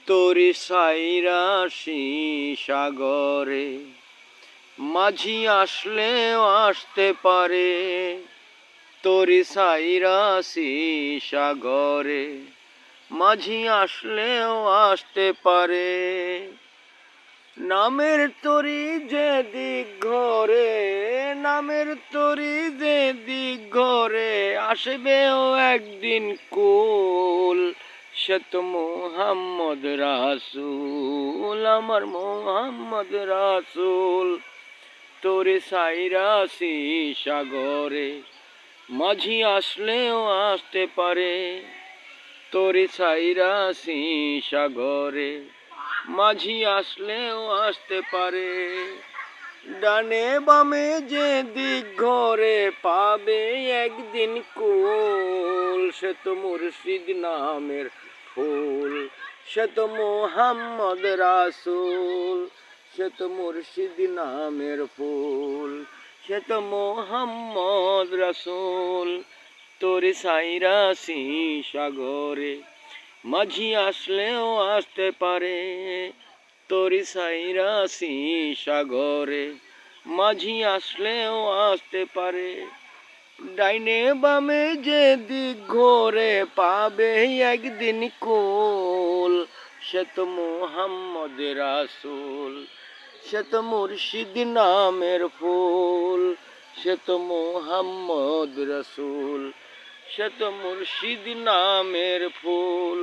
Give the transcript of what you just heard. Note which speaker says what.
Speaker 1: তোরি সাইরাশি সাগরে মাঝি আসলেও আসতে পারে। তোরি সাইরাশি সাগরে মাঝি আসলেও আসতে পারে। নামের তরি যে দিক ঘরে, নামের তরি যে দিক ঘরে আসবেও একদিন কুল। সে তো মোহাম্মদ রাসূল, আমার মোহাম্মদ রাসূল। তোরে সাইরাশি সাগরে মাঝি আসলেও আসতে পারে। তোরে সাইরাশি সাগরে মাঝি আসলেও আসতে পারে। ডানে বামে যে দিক ঘরে পাবে একদিন কুল। সে তো মুর্শিদ নামের ফুল, সে তো মোহাম্মদ রাসূল। সে তো মুর্শিদ নামের ফুল, সে তো মোহাম্মদ রাসূল। তোরে সাইরাশি সাগরে মাঝি আসলেও আসতে পারে। তোরি সাইরাশি সাগরে মাঝি আসলেও আসতে পারে। ডাইনে বামে যে দিক ঘোরে পাবে একদিন কুল। সে তো মোহাম্মদ রাসূল, সে তো মুর্শিদ নামের ফুল। সে তো মোহাম্মদ রাসূল, সে তো মুর্শিদ নামের ফুল।